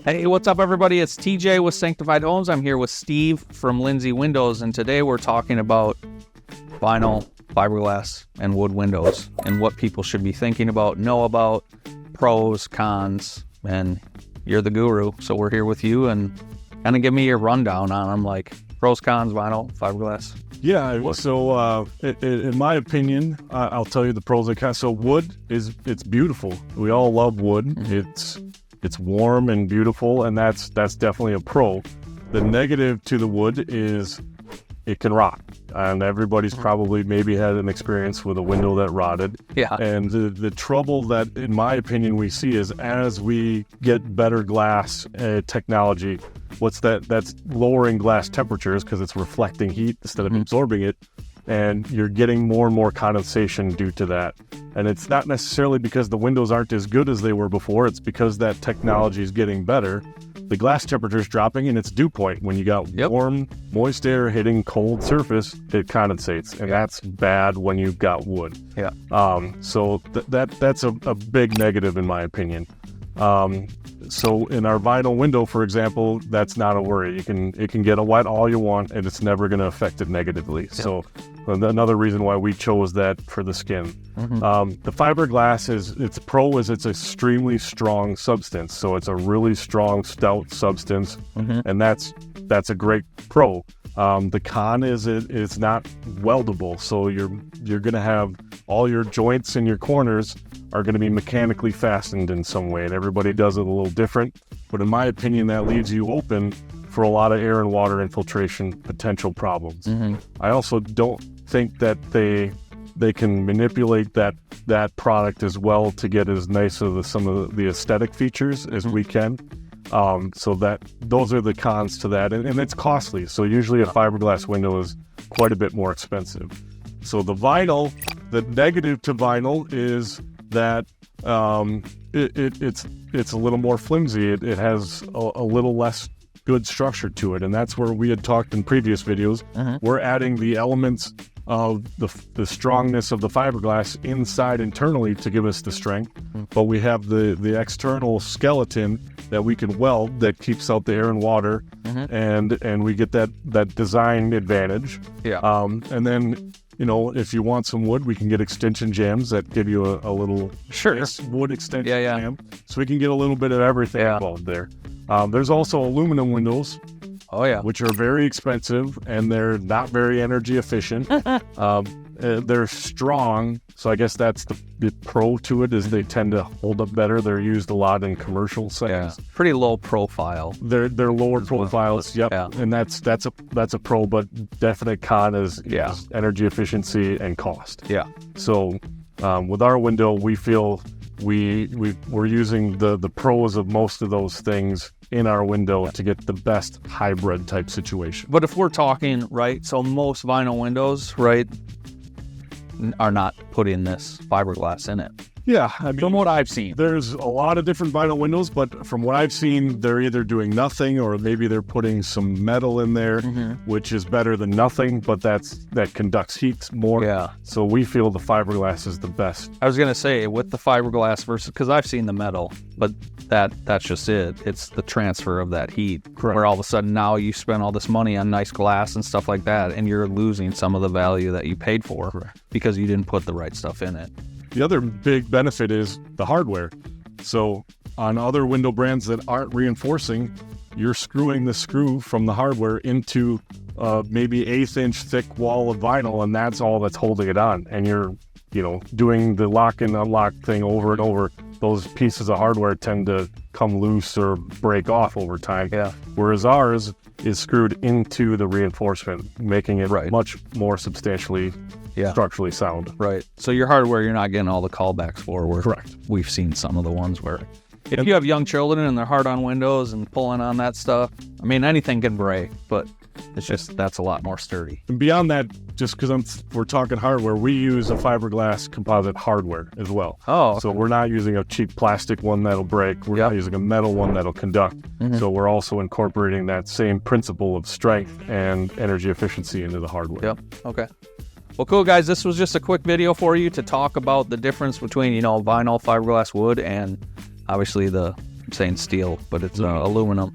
Hey, what's up, everybody? It's TJ with Sanctified Homes. I'm here with Steve from Lindsay Windows, and today we're talking about vinyl, fiberglass, and wood windows and what people should be thinking about, know about, pros, cons, and you're the guru, so we're here with you and kind of give me your rundown on them, like pros, cons, vinyl, fiberglass. Yeah, so in my opinion, I'll tell you the pros and cons. So wood it's beautiful. We all love wood. Mm-hmm. It's warm and beautiful, and that's definitely a pro. The negative to the wood is it can rot, and everybody's probably maybe had an experience with a window that rotted. Yeah. And the trouble that, in my opinion, we see is as we get better glass technology, that's lowering glass temperatures because it's reflecting heat instead of absorbing it, and you're getting more and more condensation due to that. And it's not necessarily because the windows aren't as good as they were before, it's because that technology is getting better. The glass temperature is dropping and it's dew point. When you got warm, moist air hitting cold surface, it condensates, and that's bad when you've got wood. Yeah. So that's a big negative in my opinion. So in our vinyl window, for example, that's not a worry. It can get wet all you want, and it's never going to affect it negatively. Yeah. So another reason why we chose that for the skin. Mm-hmm. The fiberglass its pro is it's extremely strong substance. So it's a really strong, stout substance, and that's a great pro. The con is it's not weldable, so you're going to have all your joints and your corners are going to be mechanically fastened in some way, and everybody does it a little different. But in my opinion, that leaves you open for a lot of air and water infiltration potential problems. Mm-hmm. I also don't think that they can manipulate that product as well to get as nice of some of the aesthetic features as we can. So those are the cons to that, and it's costly. So usually a fiberglass window is quite a bit more expensive. So the negative to vinyl is that it's a little more flimsy. It has a little less good structure to it, and that's where we had talked in previous videos. We're adding the elements of the strongness of the fiberglass internally to give us the strength, but we have the external skeleton that we can weld that keeps out the air and water, and we get that design advantage. Yeah. And then, if you want some wood, we can get extension jambs that give you a little nice wood extension jam. So we can get a little bit of everything involved there. There's also aluminum windows. Oh, yeah. Which are very expensive, and they're not very energy efficient. They're strong, so I guess that's the pro to it, is they tend to hold up better. They're used a lot in commercial settings. Yeah. Pretty low profile. They're lower profiles, yep. Yeah. And that's a pro, but definite con is energy efficiency and cost. Yeah. So with our window, we feel we're using the pros of most of those things in our window to get the best hybrid type situation. But if we're talking, right, so most vinyl windows, right, are not putting this fiberglass in it. Yeah, from what I've seen. There's a lot of different vinyl windows, but from what I've seen, they're either doing nothing or maybe they're putting some metal in there, which is better than nothing, but that conducts heat more. Yeah. So we feel the fiberglass is the best. I was going to say, with the fiberglass versus, because I've seen the metal, but that's just it. It's the transfer of that heat. Correct. Where all of a sudden now you spend all this money on nice glass and stuff like that, and you're losing some of the value that you paid for because you didn't put the right stuff in it. The other big benefit is the hardware. So on other window brands that aren't reinforcing, you're screwing the screw from the hardware into maybe 1/8 inch thick wall of vinyl, and that's all that's holding it on. And you're, doing the lock and unlock thing over and over. Those pieces of hardware tend to come loose or break off over time. Yeah. Whereas ours is screwed into the reinforcement, making it much more substantially structurally sound. Right. So your hardware, you're not getting all the callbacks for. Correct. We've seen some of the ones where if you have young children and they're hard on windows and pulling on that stuff, I mean, anything can break, but it's just that's a lot more sturdy. And beyond that, just because we're talking hardware, we use a fiberglass composite hardware as well. Oh. Okay. So we're not using a cheap plastic one that'll break. We're not using a metal one that'll conduct. So we're also incorporating that same principle of strength and energy efficiency into the hardware. Yep. Okay. Well, cool, guys. This was just a quick video for you to talk about the difference between, vinyl, fiberglass, wood, and obviously the saying steel, but it's aluminum.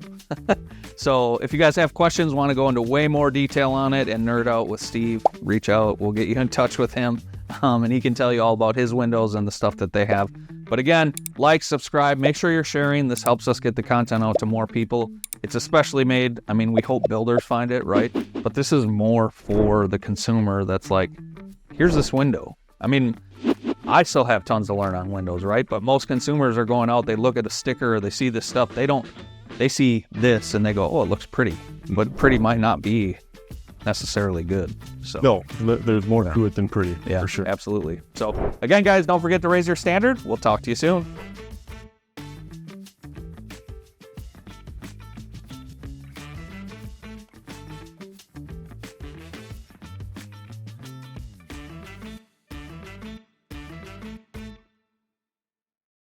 So if you guys have questions, want to go into way more detail on it and nerd out with Steve, reach out. We'll get you in touch with him, and he can tell you all about his windows and the stuff that they have. But again, like, subscribe, make sure you're sharing. This helps us get the content out to more people. It's especially made, I mean, we hope builders find it, right? But this is more for the consumer that's like, here's this window. I mean, I still have tons to learn on windows, right? But most consumers are going out, they look at a sticker or they see this stuff. They see this and they go, oh, it looks pretty. But pretty might not be necessarily good. So No, there's more to it than pretty, yeah, for sure. Absolutely. So again, guys, don't forget to raise your standard. We'll talk to you soon.